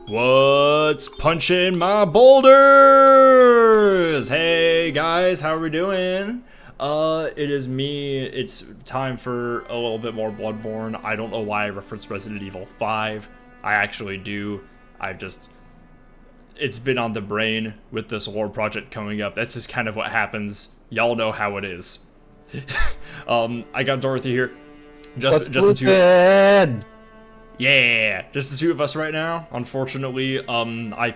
What's punching my boulders? Hey guys, how are we doing? It is me. It's time for a little bit more Bloodborne. I don't know why I referenced Resident Evil 5. I actually do. It's been on the brain with this lore project coming up. That's just kind of what happens. Y'all know how it is. I got Dorothy here. Just the two. Yeah, just the two of us right now. Unfortunately, I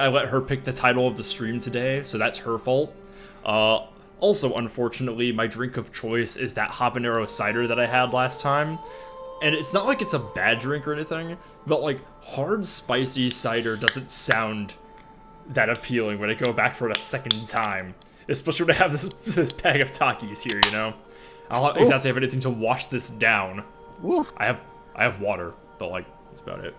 let her pick the title of the stream today, so that's her fault. Also, unfortunately, my drink of choice is that habanero cider that I had last time. And it's not like it's a bad drink or anything, but like hard spicy cider doesn't sound that appealing when I go back for it a second time. Especially when I have this bag of Takis here, you know? I'll not exactly have anything to wash this down. Ooh. I have water, but like that's about it.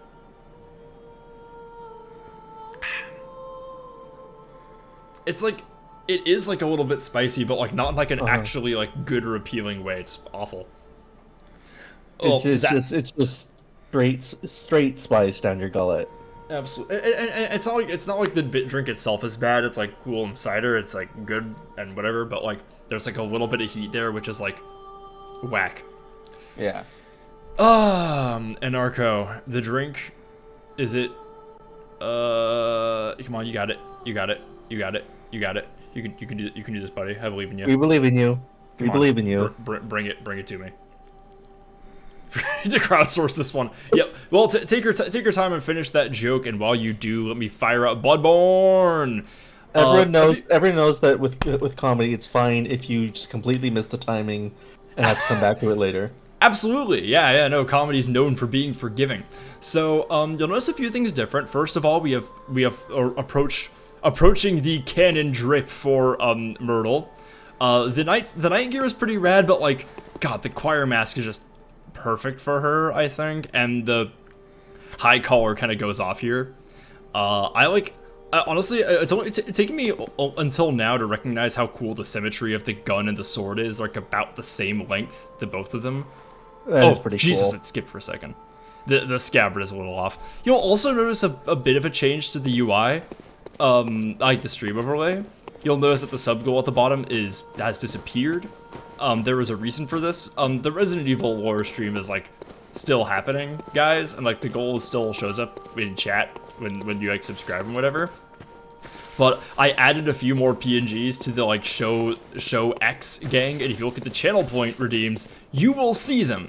It's like it is like a little bit spicy, but like not in like an actually like good or appealing way. It's awful. It's just straight spice down your gullet. Absolutely, and it's not like the drink itself is bad. It's like cool and cider. It's like good and whatever, but like there's like a little bit of heat there, which is like whack. Yeah. And Arco, the drink, is it? Come on, you got it. You got it. You got it. You got it. You can do this, buddy. I believe in you. We believe in you. Come on. Believe in you. Bring it to me. To crowdsource this one. Yep. Well, take your time and finish that joke. And while you do, let me fire up Bloodborne. Everyone knows that with comedy, it's fine if you just completely miss the timing and have to come back to it later. Absolutely, yeah, no, comedy's known for being forgiving. So, you'll notice a few things different. First of all, we have approaching the canon drip for Myrtle. The night gear is pretty rad, but like, God, the choir mask is just perfect for her, I think, and the high collar kind of goes off here. Honestly, it's only taken me until now to recognize how cool the symmetry of the gun and the sword is, like about the same length, the both of them. That is pretty Jesus, cool. it skipped for a second. The scabbard is a little off. You'll also notice a bit of a change to the UI, like the stream overlay. You'll notice that the sub goal at the bottom has disappeared. There was a reason for this. The Resident Evil lore stream is like still happening, guys, and like the goal still shows up in chat when you like subscribe and whatever. But I added a few more PNGs to the like show X gang, and if you look at the channel point redeems, you will see them.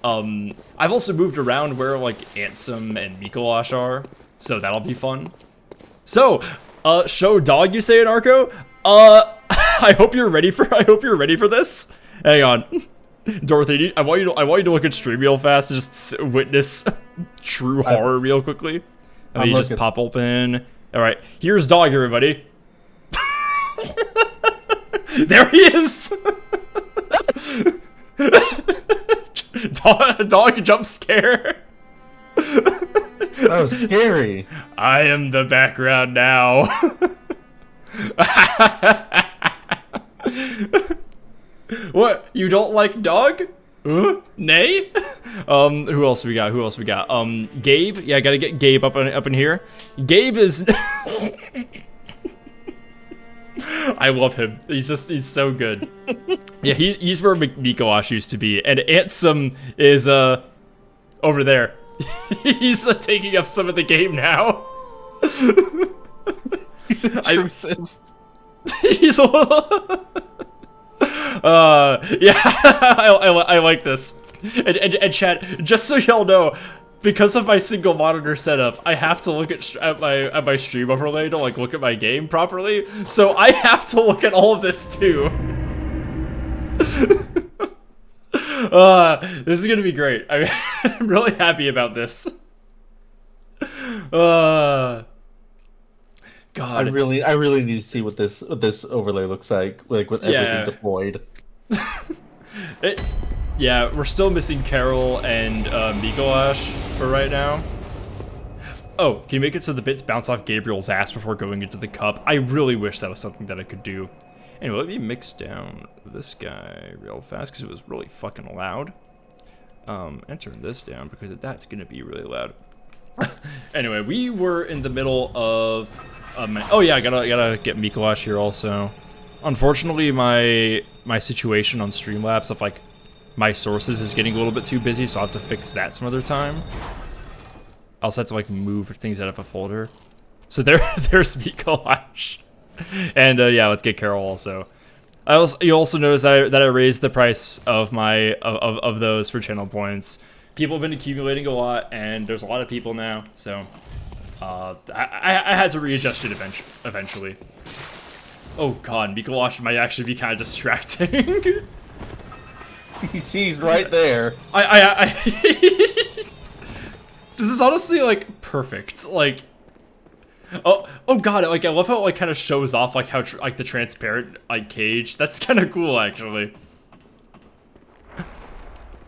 I've also moved around where like Ansem and Mikolash are, so that'll be fun. So, show dog, you say in Arco? I hope you're ready for this. Hang on, Dorothy. I want you to look at stream real fast to just witness true horror real quickly. And you just pop open. All right, here's dog, everybody. There he is. Dog jump scare. That was scary. I am the background now. What? You don't like dog? Nay? Who else we got? Gabe? Yeah, I gotta get Gabe up in here. Gabe is... I love him. He's so good. Yeah, he's where Mikowash used to be. And Ansem is, over there. He's taking up some of the game now. He's intrusive. He's a little... yeah, I like this. And chat, just so y'all know, because of my single monitor setup, I have to look at my stream overlay to like look at my game properly. So I have to look at all of this too. This is gonna be great. I'm really happy about this. God, I really need to see what this overlay looks like with everything deployed. Yeah, we're still missing Carol and Mikolash for right now. Oh, can you make it so the bits bounce off Gabriel's ass before going into the cup? I really wish that was something that I could do. Anyway, let me mix down this guy real fast because it was really fucking loud. And turn this down because that's gonna be really loud. Anyway, we were in the middle of. Oh yeah, I gotta get Mikolash here also. Unfortunately, my situation on Streamlabs of like my sources is getting a little bit too busy, so I'll have to fix that some other time. I also have to like move things out of a folder. So there's Mikolash, and yeah, let's get Carol also. You also notice that I raised the price of my of those for channel points. People have been accumulating a lot, and there's a lot of people now, so I had to readjust it eventually. Oh god, Mikolash might actually be kind of distracting. He's right there. This is honestly like perfect. Like, oh god, like I love how it like kind of shows off like how like the transparent like cage. That's kind of cool actually.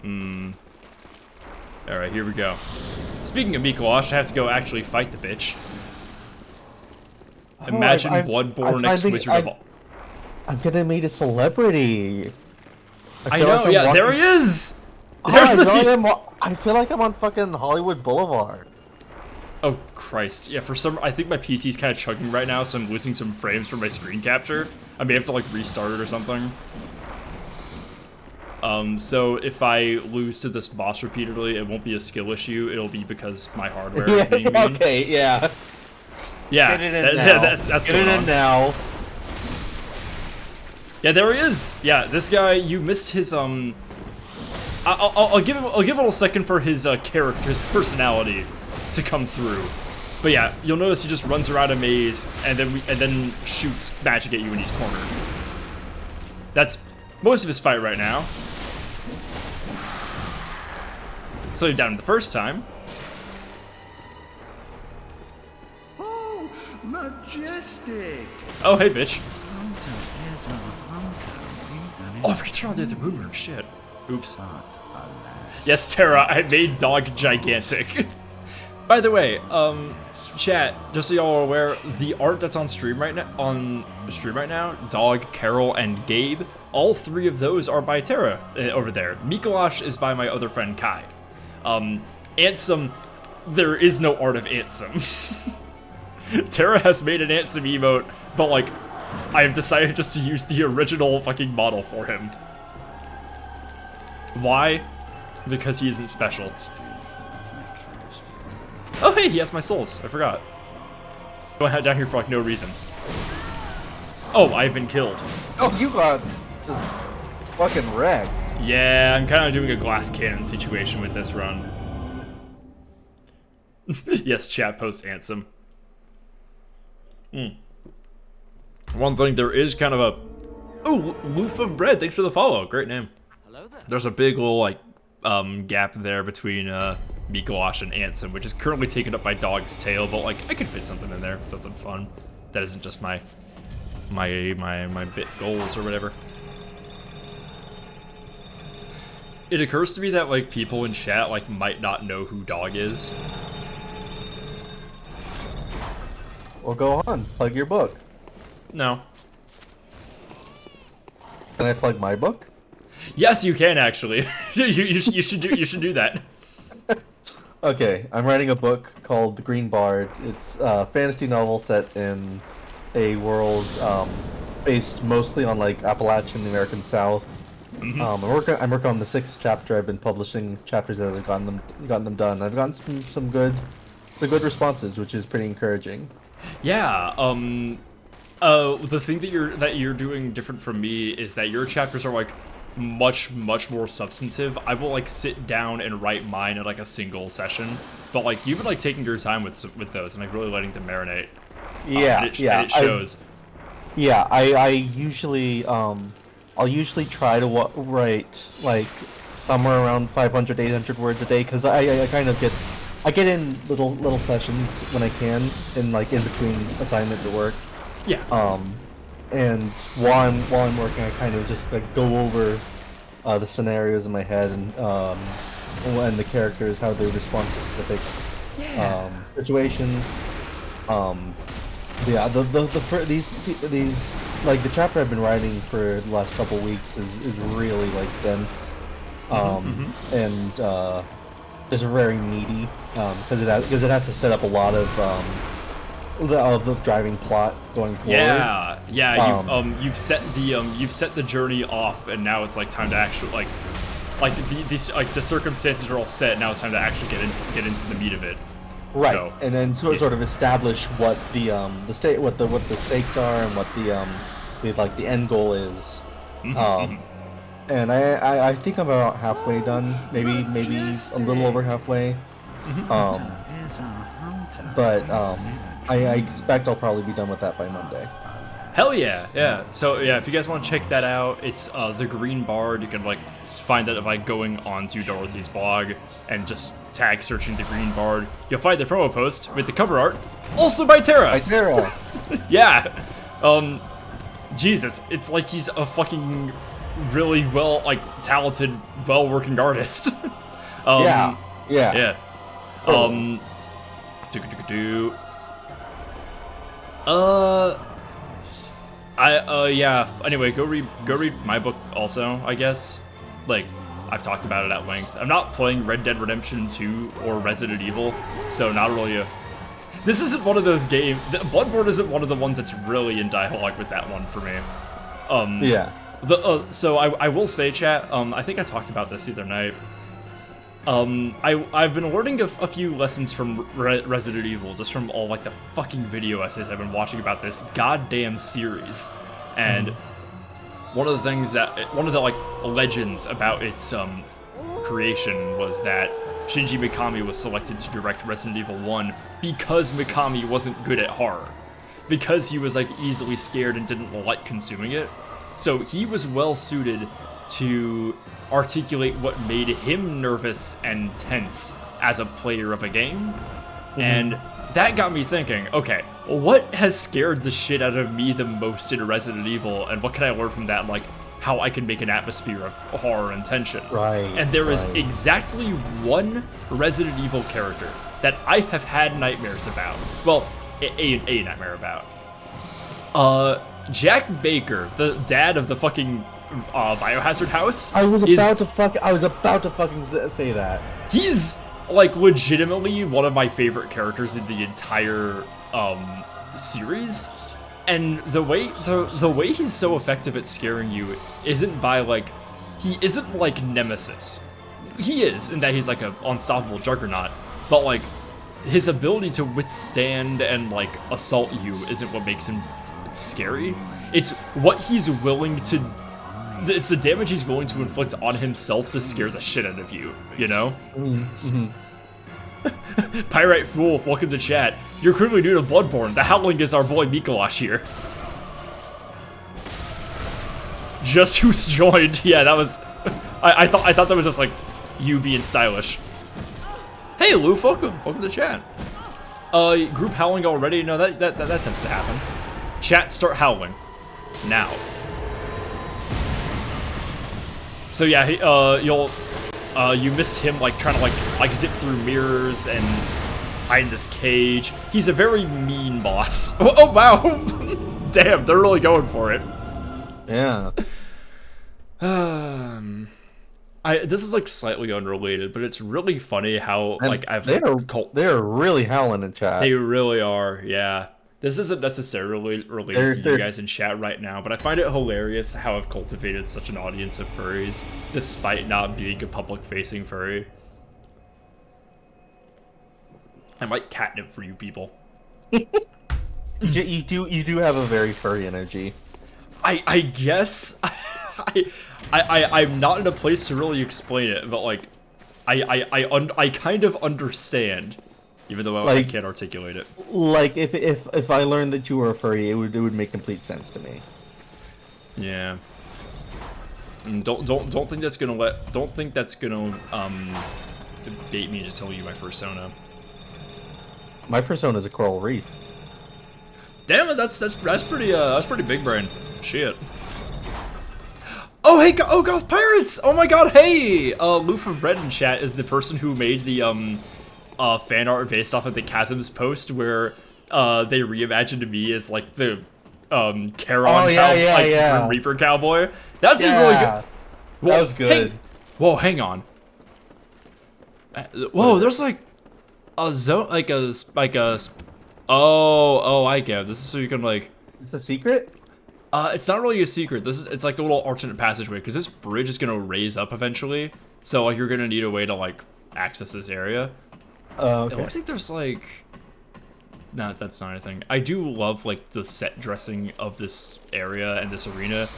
All right, here we go. Speaking of Mikolash, I have to go actually fight the bitch. Imagine Bloodborne X Wizard of. I'm gonna meet a celebrity. I know, yeah, there he is! I feel like I'm on fucking Hollywood Boulevard. Oh, Christ. Yeah, I think my PC's kind of chugging right now, so I'm losing some frames from my screen capture. I may have to, like, restart it or something. So if I lose to this boss repeatedly, it won't be a skill issue, it'll be because my hardware is being mean. Okay, yeah. Yeah, Get it in now. That's Get it in now. Yeah, there he is. Yeah, this guy, you missed his I'll give it a little second for his character, his personality to come through. But yeah, you'll notice he just runs around a maze and then shoots magic at you when he's cornered. That's most of his fight right now. So you're down the first time. Oh, majestic! Oh, hey, bitch. Oh, I forgot to turn on the moon room. Shit. Oops. Yes, Tara, I made dog gigantic. By the way, chat, just so y'all are aware, the art that's on stream right now, Dog, Carol, and Gabe, all three of those are by Tara over there. Mikolash is by my other friend Kai. Ansem, there is no art of Ansem. Tara has made an Ansem emote, but like, I have decided just to use the original fucking model for him. Why? Because he isn't special. Oh hey, he has my souls. I forgot. Going down here for like no reason. Oh, I've been killed. Oh, you got just fucking wrecked. Yeah, I'm kind of doing a glass cannon situation with this run. Yes, chat post Ansem. One thing, there is kind of a... Oh, Loof of Bread, thanks for the follow. Great name. Hello there. There's a big little, like, gap there between Mikolash and Ansem, which is currently taken up by Dog's Tail, but, like, I could fit something in there, something fun. That isn't just my bit goals or whatever. It occurs to me that, like, people in chat, like, might not know who Dog is. Well, go on. Plug your book. No. Can I plug my book? Yes, you can actually. you should do that. Okay, I'm writing a book called The Green Bard. It's a fantasy novel set in a world based mostly on like Appalachian, the American South. I'm working on the 6th chapter. I've been publishing chapters as I've gotten them done. I've gotten some good responses, which is pretty encouraging. Yeah. The thing that you're doing different from me is that your chapters are like much more substantive. I will like sit down and write mine in like a single session, but like you've been like taking your time with those and like really letting them marinate. Yeah, and it shows. I usually I'll usually try to write like somewhere around 500 800 words a day because I kind of get in little sessions when I can in between assignments at work. Yeah. And while I'm working, I kind of just like go over the scenarios in my head and the characters, how they respond to specific situations. Yeah, these like the chapter I've been writing for the last couple weeks is really like dense. And is very meaty because it has to set up a lot of the driving plot going forward. Yeah. You've set the journey off, and now it's like time to actually the circumstances are all set. Now it's time to actually get into the meat of it. Right, So, and then sort of establish what the stakes are and what the end goal is. And I think I'm about halfway done, maybe a little over halfway. But I expect I'll probably be done with that by Monday. Hell yeah, yeah. So yeah, if you guys want to check that out, it's the Green Bard. You can like find that by going onto Dorothy's blog and just tag searching the Green Bard. You'll find the promo post with the cover art, also by Tara. By Tara. Yeah. Jesus, it's like he's a fucking really talented, well-working artist. Yeah. Yeah. Yeah. Anyway, go read my book also, I guess. Like, I've talked about it at length. I'm not playing Red Dead Redemption 2 or Resident Evil, so not really a... This isn't one of those games... Bloodborne isn't one of the ones that's really in dialogue with that one for me. Yeah. So I will say, chat, I think I talked about this the other night. I've been learning a few lessons from Resident Evil, just from all, like, the fucking video essays I've been watching about this goddamn series. And one of the like, legends about its, creation was that Shinji Mikami was selected to direct Resident Evil 1 because Mikami wasn't good at horror. Because he was, like, easily scared and didn't like consuming it. So he was well suited to articulate what made him nervous and tense as a player of a game. And that got me thinking, okay, what has scared the shit out of me the most in Resident Evil, and what can I learn from that, like, how I can make an atmosphere of horror and tension. Right. And there is exactly one Resident Evil character that I have had nightmares about. Well, a nightmare about. Jack Baker, the dad of the fucking Biohazard house. I was about to fucking say that. He's like legitimately one of my favorite characters in the entire series. And the way he's so effective at scaring you isn't by like, he isn't like Nemesis. He is in that he's like an unstoppable juggernaut, but like his ability to withstand and like assault you isn't what makes him scary. It's what he's willing to, it's the damage he's willing to inflict on himself to scare the shit out of you, you know? Pyrite Fool, welcome to chat. You're clearly new to Bloodborne. The Howling is our boy Mikolash here. Just who's joined. Yeah, that was... I thought that was just like you being stylish. Hey Lou, welcome to chat. Group howling already? No, that tends to happen. Chat, start howling. Now. So yeah, you missed him like trying to like zip through mirrors and hide in this cage. He's a very mean boss. Oh wow. Damn, they're really going for it. Yeah. This is like slightly unrelated, but it's really funny how And like they're really howling in chat. They really are, yeah. This isn't necessarily related to you guys in chat right now, but I find it hilarious how I've cultivated such an audience of furries, despite not being a public-facing furry. I might catnip for you people. You do have a very furry energy. I guess I'm not in a place to really explain it, but like I kind of understand. Even though I can't articulate it. Like if I learned that you were a furry, it would make complete sense to me. Yeah. Don't think that's gonna bait me to tell you my persona. My persona is a coral reef. Damn it, that's pretty big brain. Shit. Oh hey, Goth Pirates! Oh my god, hey! Loof of Bread in chat is the person who made the fan art based off of the Chasms post where they reimagined me as like the Charon Reaper cowboy. That's a really good. Well, that was good. Whoa, hang on. Whoa, there's like a zone, oh, I get it. This is so you can like. It's a secret. It's not really a secret. It's like a little alternate passageway because this bridge is gonna raise up eventually. So like you're gonna need a way to like access this area. Okay. It looks like there's like. No, that's not anything. I do love like the set dressing of this area and this arena.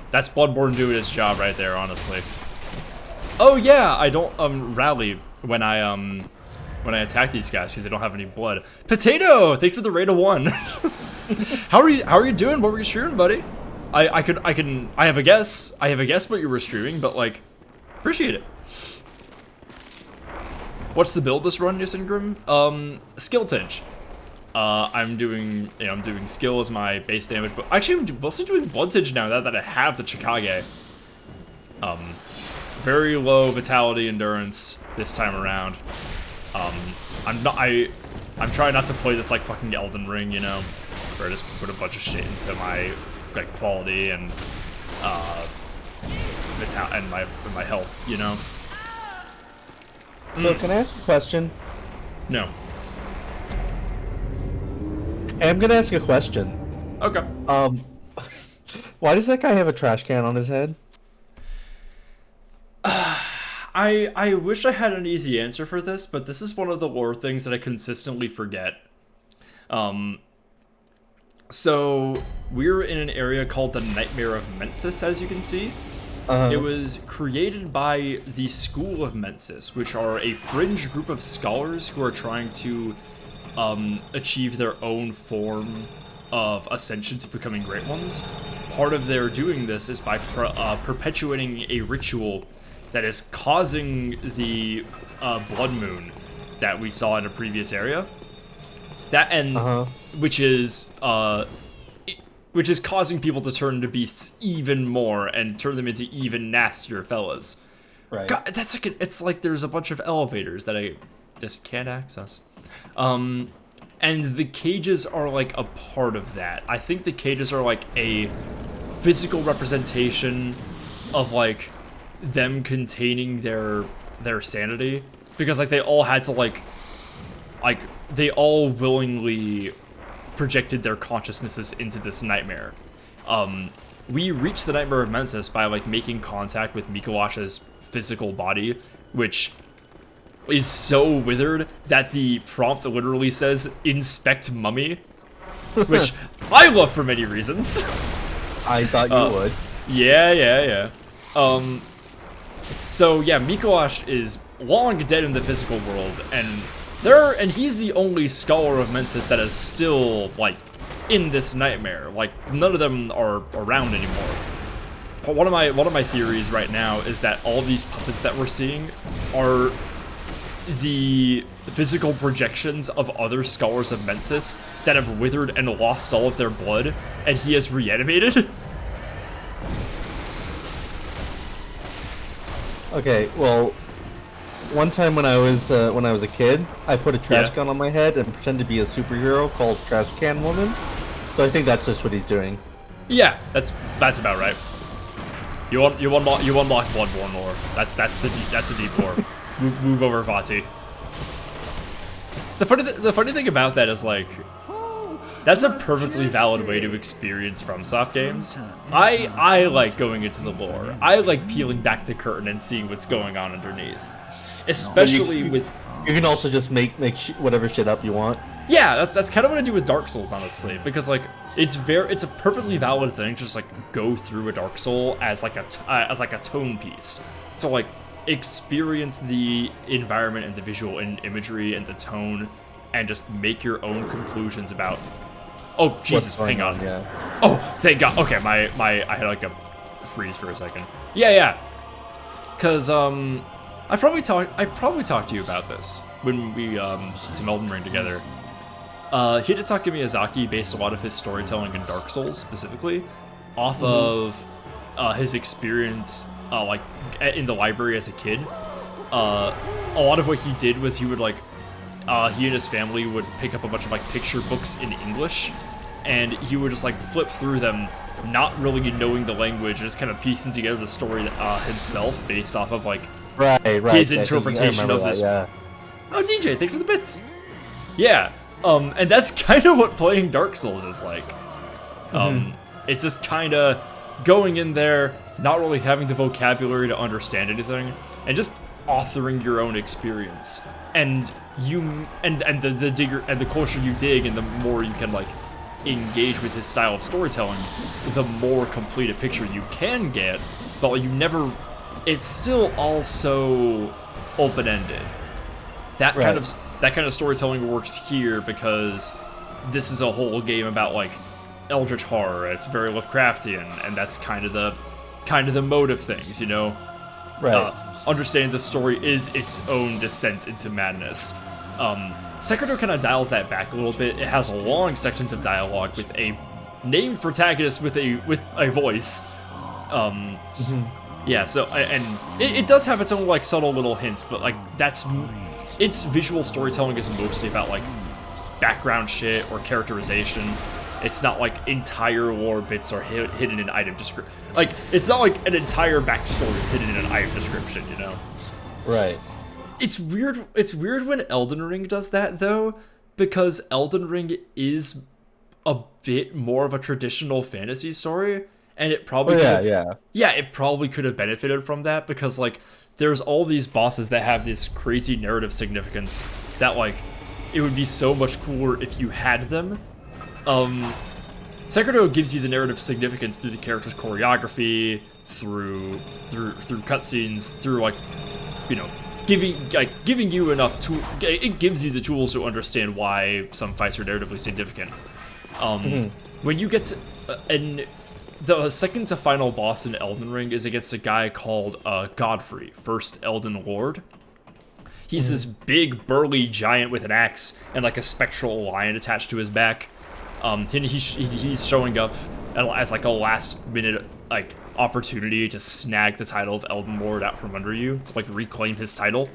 That's Bloodborne doing its job right there, honestly. Oh yeah, I don't rally when I attack these guys because they don't have any blood. Potato, thanks for the raid of 1. How are you doing? What were you streaming, buddy? I have a guess. I have a guess what you were streaming, but like, appreciate it. What's the build this run, Yasingrim? Skill tinge. I'm doing skill as my base damage, but actually I'm mostly doing blood tinge now that I have the Chikage. Very low vitality endurance this time around. I'm trying not to play this like fucking Elden Ring, you know, where I just put a bunch of shit into my like quality and my health, you know. So can I ask a question? No. Hey, I'm gonna ask a question. Okay. Why does that guy have a trash can on his head? I wish I had an easy answer for this, but this is one of the lore things that I consistently forget. So we're in an area called the Nightmare of Mensis, as you can see. It was created by the School of Mensis, which are a fringe group of scholars who are trying to achieve their own form of ascension to becoming great ones. Part of their doing this is by perpetuating a ritual that is causing the blood moon that we saw in a previous area. Which is causing people to turn into beasts even more and turn them into even nastier fellas. Right. God, that's like it's like there's a bunch of elevators that I just can't access. And the cages are like a part of that. I think the cages are like a physical representation of like them containing their sanity, because like they all had to like they all willingly projected their consciousnesses into this nightmare. We reached the Nightmare of Mensis by like making contact with Mikawash's physical body, which is so withered that the prompt literally says "inspect mummy," which I love for many reasons. I thought you would. Yeah. So yeah, Mikowash is long dead in the physical world, and he's the only scholar of Mensis that is still like in this nightmare. Like none of them are around anymore. But one of my theories right now is that all these puppets that we're seeing are the physical projections of other scholars of Mensis that have withered and lost all of their blood, and he has reanimated. Okay, well, one time when I was a kid, I put a trash can on my head and pretended to be a superhero called Trash Can Woman. So I think that's just what he's doing. Yeah, that's about right. You unlock Bloodborne lore. That's the deep lore. Move over, Vati. The funny thing about that is like, that's a perfectly valid way to experience FromSoft games. I like going into the lore. I like peeling back the curtain and seeing what's going on underneath. Especially with... You can also just make whatever shit up you want. Yeah, that's kind of what I do with Dark Souls, honestly, because like it's a perfectly valid thing to just like go through a Dark Soul as like a tone piece. So like experience the environment and the visual imagery and the tone, and just make your own conclusions about. Oh Jesus, hang on. Yeah. Oh, thank God. Okay, I had like a freeze for a second. Yeah. Cause I probably talked to you about this when we did some Elden Ring together. Hidetaka Miyazaki based a lot of his storytelling in Dark Souls specifically off of his experience like in the library as a kid. A lot of what he did was he would like he and his family would pick up a bunch of like picture books in English, and he would just like flip through them, not really knowing the language, just kind of piecing together the story himself based off of like Right. his I interpretation remember of that, this. Yeah. Oh, DJ, thanks for the bits. Yeah, and that's kind of what playing Dark Souls is like. It's just kind of going in there, not really having the vocabulary to understand anything, and just authoring your own experience. And the closer you dig, and the more you can like engage with his style of storytelling, the more complete a picture you can get. But you never, it's still also open-ended. That kind of storytelling works here because this is a whole game about like eldritch horror. It's very Lovecraftian, and that's kind of the mode of things, you know. Right. Understanding the story is its own descent into madness. Sekiro kind of dials that back a little bit. It has long sections of dialogue with a named protagonist with a voice. Yeah. So and it does have its own like subtle little hints, but like its visual storytelling is mostly about like background shit or characterization. It's not like entire lore bits are hidden in item description. Like, it's not like an entire backstory is hidden in an item description, you know? Right. It's weird when Elden Ring does that, though, because Elden Ring is a bit more of a traditional fantasy story, and it probably it probably could have benefited from that, because, like, there's all these bosses that have this crazy narrative significance that, like, it would be so much cooler if you had them. Sekiro gives you the narrative significance through the character's choreography, through cutscenes, through like, you know, giving you enough it gives you the tools to understand why some fights are narratively significant. When you get to, and the second to final boss in Elden Ring is against a guy called Godfrey, First Elden Lord. He's this big burly giant with an axe and like a spectral lion attached to his back. He's showing up as like a last minute like opportunity to snag the title of Elden Lord out from under you, to like reclaim his title.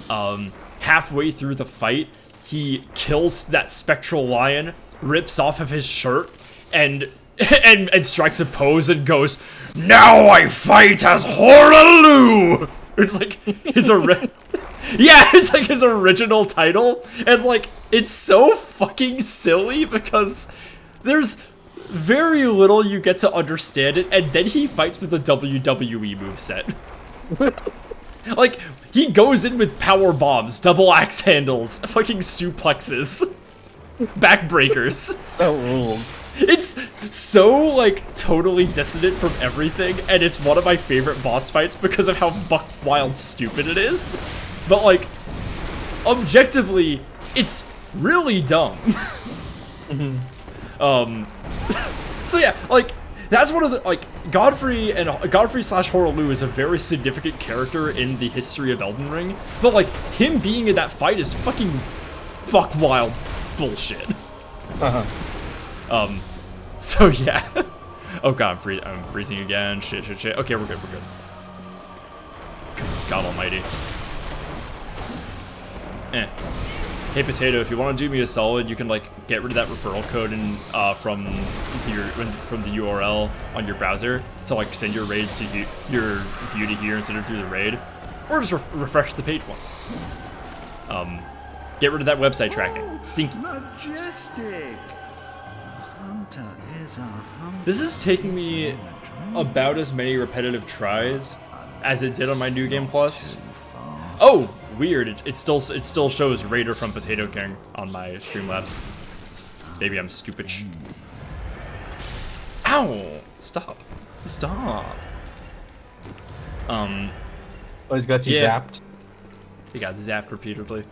Halfway through the fight, he kills that spectral lion, rips off of his shirt, and strikes a pose and goes, "Now I fight as Horaloo!" It's like his it's like his original title, and like it's so fucking silly because there's very little you get to understand it, and then he fights with the WWE moveset. Like, he goes in with power bombs, double axe handles, fucking suplexes, backbreakers. That rules. It's so, like, totally dissonant from everything, and it's one of my favorite boss fights because of how buck wild stupid it is. But, like, objectively, it's really dumb. So yeah, like, that's one of the, like, Godfrey slash Horaloo is a very significant character in the history of Elden Ring, but, like, him being in that fight is fucking buck wild bullshit. So yeah. Oh god, I'm freezing again. Shit. Okay, we're good. God almighty. Hey Potato, if you want to do me a solid, you can like get rid of that referral code from the URL on your browser to like send your raid to your view to here instead of through the raid, or just refresh the page once. Get rid of that website tracking. Stinky. Majestic. Hunter is a hunter. This is taking me about as many repetitive tries as it did on my New Game Plus. Oh, weird! It still shows Raider from Potato King on my Streamlabs. Maybe I'm stupid. Ow! Stop! Oh, he's got you zapped. He got zapped repeatedly.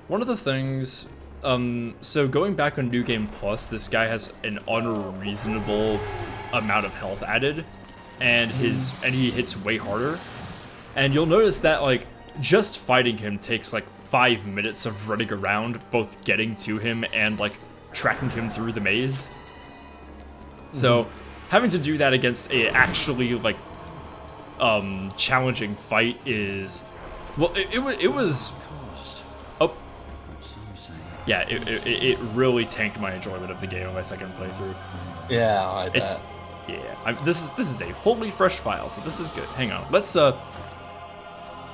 One of the things, so going back on New Game Plus, this guy has an unreasonable amount of health added, and he hits way harder. And you'll notice that like just fighting him takes like 5 minutes of running around, both getting to him and like tracking him through the maze. So having to do that against a actually like challenging fight is, well, it was. Oh, yeah, it really tanked my enjoyment of the game on my second playthrough. Yeah, I bet. This is a wholly fresh file, so this is good. Hang on, let's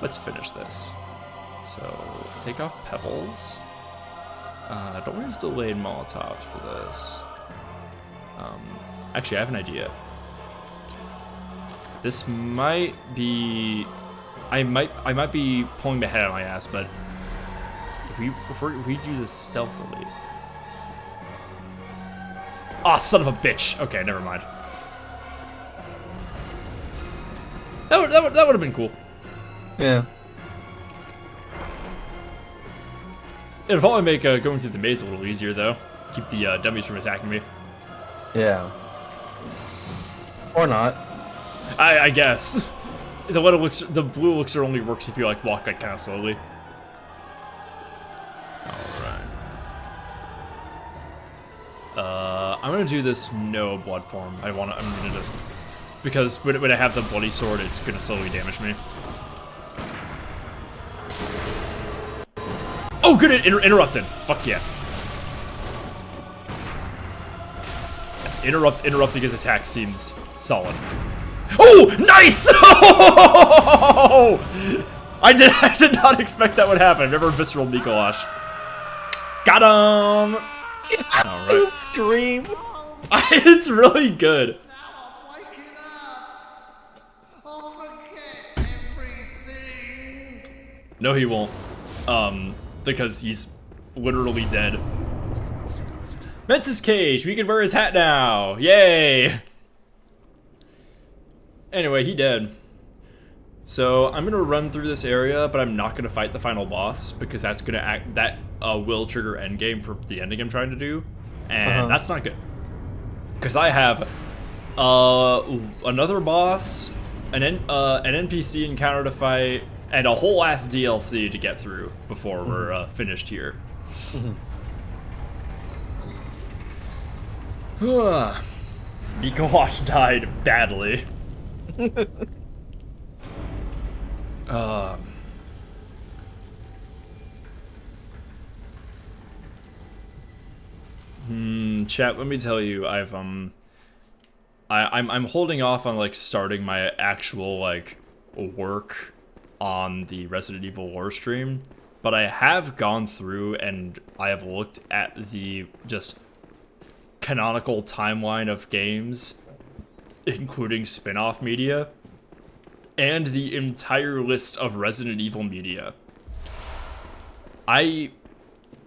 let's finish this. So, take off pebbles. Don't use delayed Molotovs for this. Actually, I have an idea. This might be... I might be pulling my head out of my ass, but if we do this stealthily... Ah, son of a bitch! Okay, never mind. That would have been cool. Yeah. It'll probably make going through the maze a little easier, though. Keep the dummies from attacking me. Yeah. Or not. I guess. The blue elixir only works if you like walk like kind of slowly. All right. I'm gonna do this no blood form. I'm gonna just because when I have the bloody sword, it's gonna slowly damage me. Oh, good! Interrupted. Fuck yeah. Interrupting his attack seems solid. Oh, nice! Oh! I did not expect that would happen. I've never visceral Mikolash. Got him! All right. Scream! It's really good. Now wake it up. I'll forget everything. No, he won't. Because he's literally dead. Mensis cage. We can wear his hat now. Yay! Anyway, he dead. So I'm gonna run through this area, but I'm not gonna fight the final boss because that's gonna will trigger endgame for the ending I'm trying to do, and that's not good. Because I have another boss, an NPC encounter to fight, and a whole ass DLC to get through before we're finished here. Mikolash died badly. Chat, let me tell you, I'm holding off on like starting my actual like work on the Resident Evil lore stream, but I have gone through and I have looked at the just canonical timeline of games, including spin-off media, and the entire list of Resident Evil media.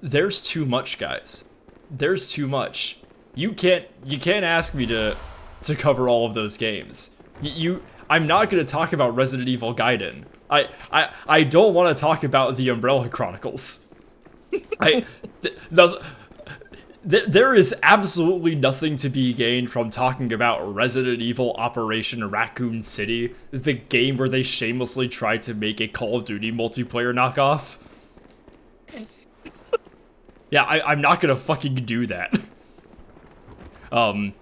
There's too much, guys. There's too much. You can't ask me to cover all of those games. I'm not gonna talk about Resident Evil Gaiden. I don't want to talk about the Umbrella Chronicles. There is absolutely nothing to be gained from talking about Resident Evil Operation Raccoon City, the game where they shamelessly tried to make a Call of Duty multiplayer knockoff. Yeah, I'm not gonna fucking do that. And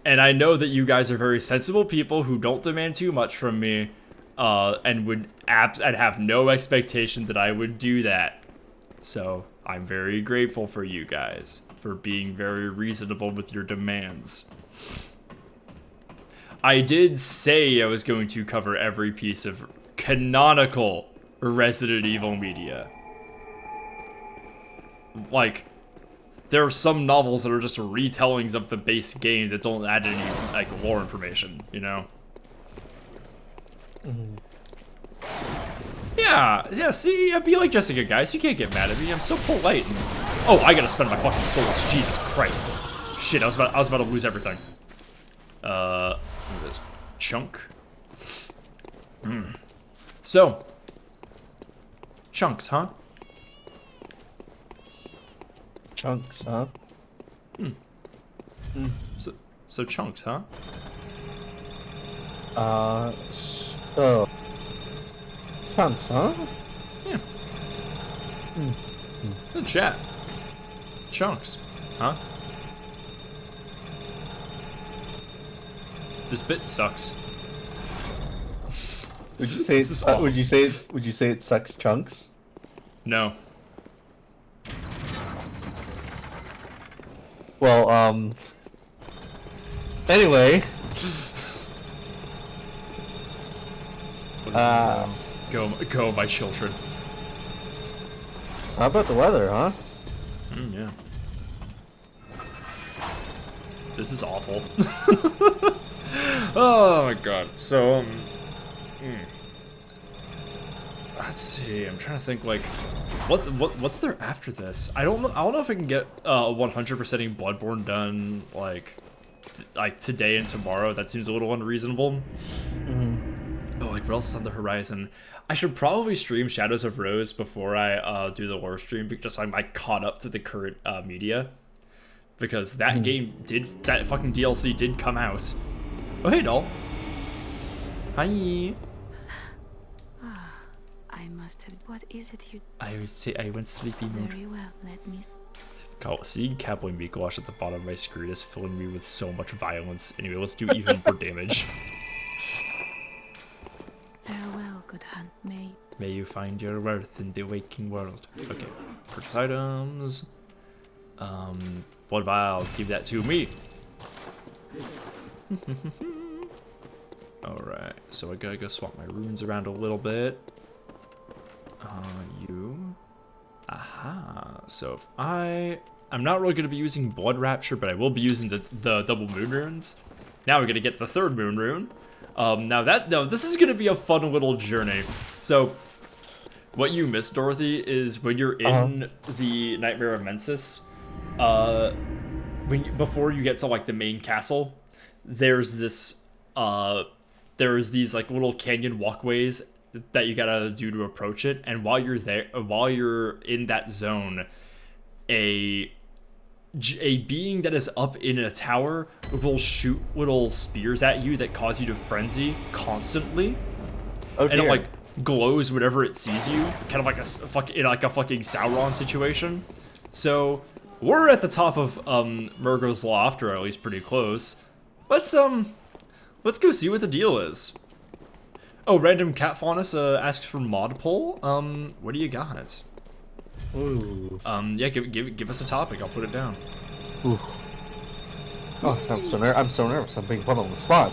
I know that you guys are very sensible people who don't demand too much from me, and have no expectation that I would do that. So I'm very grateful for you guys for being very reasonable with your demands. I did say I was going to cover every piece of canonical Resident Evil media. Like, there are some novels that are just retellings of the base game that don't add any, like, lore information, you know? Yeah, see, I'd be like Jessica, guys. You can't get mad at me. I'm so polite. And... Oh, I gotta spend my fucking souls. Jesus Christ. Shit, I was about to lose everything. Look at this. Chunk. So. Chunks, huh? Chunks, huh? So chunks, huh? So... Chunks, huh? Yeah. Good chat. Chunks, huh? This bit sucks. Would you say would you say it sucks chunks? No. Well, anyway. Go, my children. How about the weather, huh? Yeah. This is awful. Oh my god. So, let's see. I'm trying to think, like, what's there after this? I don't know if I can get 100%ing Bloodborne done like today and tomorrow. That seems a little unreasonable. Oh, like, what else is on the horizon? I should probably stream Shadows of Rose before I do the lore stream, because I'm like caught up to the current media. Because that that fucking DLC did come out. Oh, hey, doll. Hi. I must have. What is it you? I would say I went sleepy mode. Very well. Let me. Seeing Cowboy Mikołash at the bottom of my screen is filling me with so much violence. Anyway, let's do even more damage. Farewell, good hunt. May you find your worth in the waking world. Okay. Purchase items. Blood vials. Give that to me. Alright, so I gotta go swap my runes around a little bit. You. Aha. So if I'm not really gonna be using Blood Rapture, but I will be using the double moon runes. Now we're gonna get the third moon rune. Now this is gonna be a fun little journey. So what you miss, Dorothy, is when you're in the Nightmare of Mensis, before you get to like the main castle, there's these like little canyon walkways that you gotta do to approach it, and while you're in that zone, a being that is up in a tower will shoot little spears at you that cause you to frenzy constantly, and it like glows whenever it sees you, kind of like a fucking Sauron situation. So we're at the top of Murgo's Loft, or at least pretty close. Let's go see what the deal is. Oh, random cat faunus asks for mod poll. What do you got? Ooh. Yeah, give us a topic. I'll put it down. Ooh. Oh, I'm so nervous. I'm being put on the spot.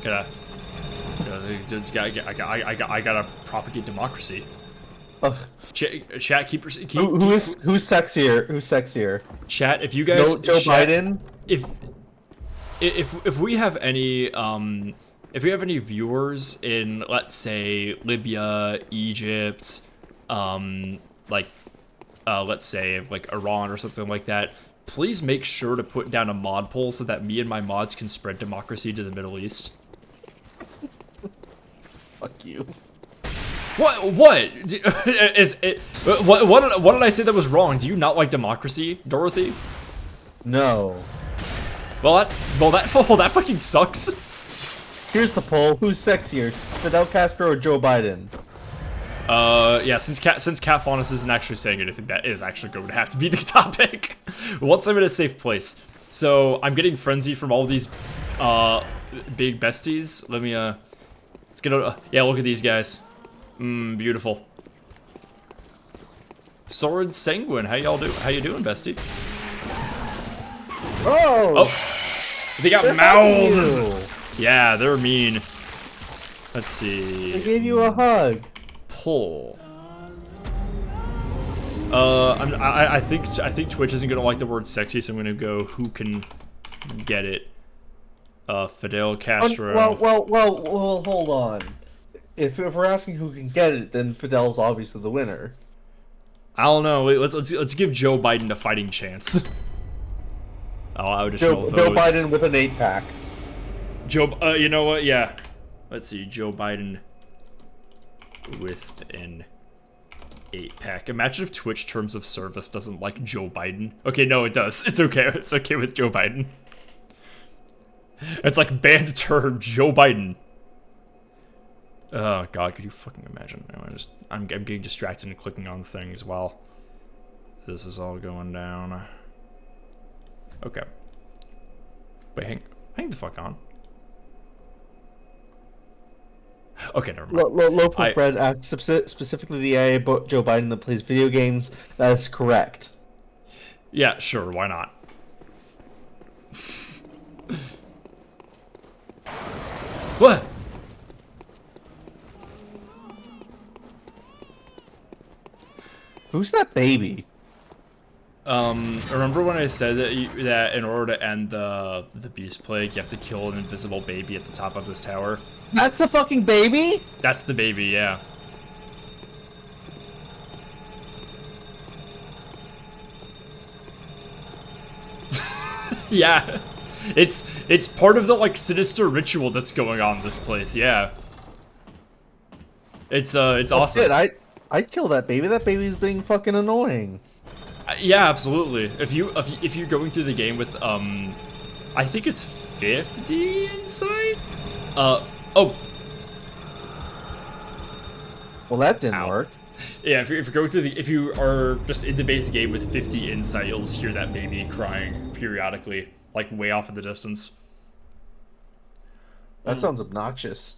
I gotta propagate democracy. Ugh. Chat, keep who's sexier? Who's sexier? Chat, if you guys Joe Biden. If we have any viewers in, let's say, Libya, Egypt, let's say like Iran or something like that, please make sure to put down a mod poll so that me and my mods can spread democracy to the Middle East. Fuck you. What is it? What did I say that was wrong? Do you not like democracy, Dorothy? No. Well, that fucking sucks. Here's the poll: who's sexier, Fidel Castro or Joe Biden? Yeah, since Cat Faunus isn't actually saying anything, that is actually going to have to be the topic. Once I'm in a safe place. So I'm getting frenzy from all these big besties. Let me let's get a yeah. Look at these guys. Beautiful. Sword Sanguine, how you doing, bestie? Oh, they got mouths. Yeah, they're mean. Let's see. They gave you a hug. Pull. I think Twitch isn't gonna like the word sexy, so I'm gonna go who can get it. Fidel Castro. Well, hold on. If we're asking who can get it, then Fidel's obviously the winner. I don't know. Wait, let's give Joe Biden a fighting chance. Joe Biden with an 8-pack. You know what? Yeah. Let's see. Joe Biden with an 8-pack. Imagine if Twitch Terms of Service doesn't like Joe Biden. Okay, no, it does. It's okay. It's okay with Joe Biden. It's like banned term Joe Biden. Oh god, could you fucking imagine? I'm getting distracted and clicking on things while this is all going down. Okay. Wait, hang the fuck on. Okay, never mind. Local Bread asks specifically the AI about Joe Biden that plays video games. That is correct. Yeah, sure, why not? What? Who's that baby? Remember when I said that in order to end the beast plague, you have to kill an invisible baby at the top of this tower? That's the fucking baby? That's the baby, yeah. Yeah. It's part of the, like, sinister ritual that's going on in this place, yeah. It's awesome. Shit, I'd kill that baby. That baby's being fucking annoying. Yeah, absolutely. If you're going through the game with I think it's 50 insight. Oh. Well, that didn't Ow. work. Yeah, if you're going through if you are just in the base game with 50 insight, you'll just hear that baby crying periodically, like way off in the distance. That sounds obnoxious.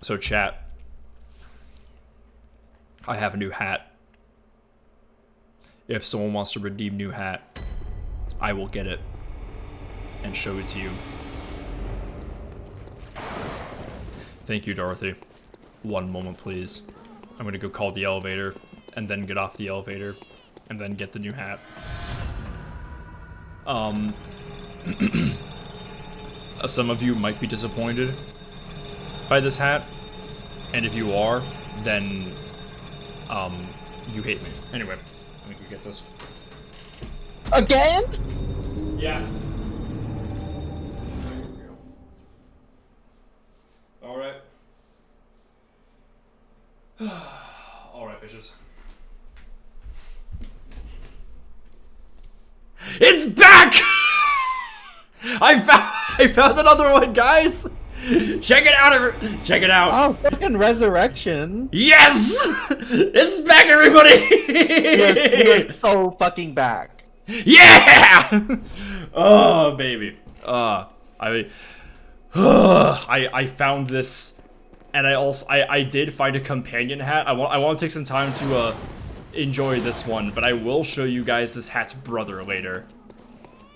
So chat, I have a new hat. If someone wants to redeem new hat, I will get it and show it to you. Thank you, Dorothy. One moment, please. I'm gonna go call the elevator, and then get off the elevator, and then get the new hat. Some of you might be disappointed by this hat, and if you are, then, you hate me. Anyway, let me go get this. Again? Yeah. Alright. Alright, bitches. It's back! I found another one, guys! Check it out, check it out! Oh, fucking resurrection! Yes! It's back, everybody! You're so fucking back. Yeah! Oh, baby. I found this, and I did find a companion hat. I want to take some time to enjoy this one, but I will show you guys this hat's brother later.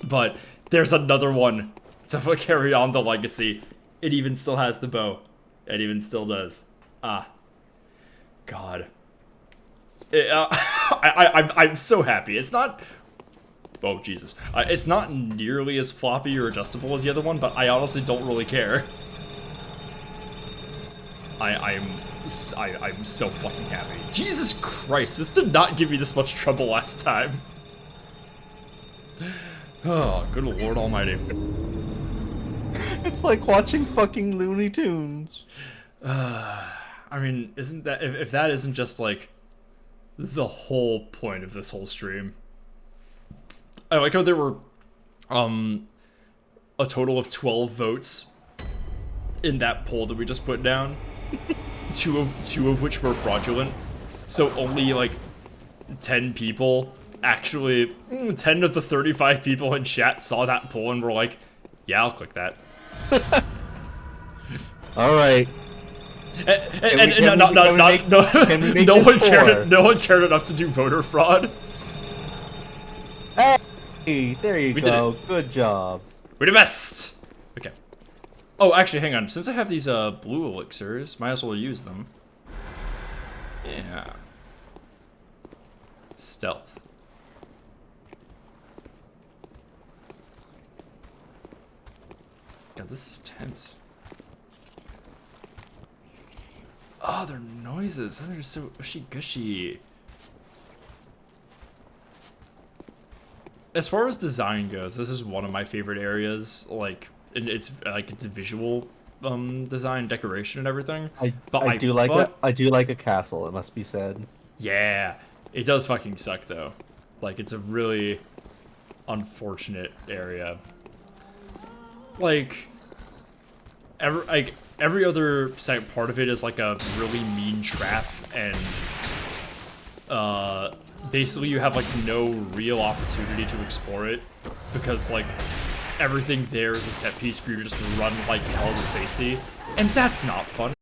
But there's another one to carry on the legacy. It even still has the bow. It even still does. God. I'm so happy. It's not. Oh, Jesus. It's not nearly as floppy or adjustable as the other one, but I honestly don't really care. I'm so fucking happy. Jesus Christ, this did not give me this much trouble last time. Oh, good Lord Almighty. It's like watching fucking Looney Tunes. I mean, isn't that... If that isn't just, like, the whole point of this whole stream. I like how there were, a total of 12 votes in that poll that we just put down. two of which were fraudulent. So only, like, 10 people, actually, 10 of the 35 people in chat saw that poll and were like, yeah, I'll click that. Alright. No one cared enough to do voter fraud. Hey, there you go. Good job. We're the best! Okay. Oh, actually, hang on. Since I have these blue elixirs, might as well use them. Yeah. Stealth. God, this is tense. Oh, they're noises. Oh, they're so ushy-gushy. As far as design goes, this is one of my favorite areas. Like, it's visual design, decoration, and everything. I do like a castle. It must be said. Yeah, it does fucking suck though. Like, it's a really unfortunate area. Like every other part of it is like a really mean trap, and basically you have like no real opportunity to explore it because like everything there is a set piece for you to just run like hell to safety, and that's not fun.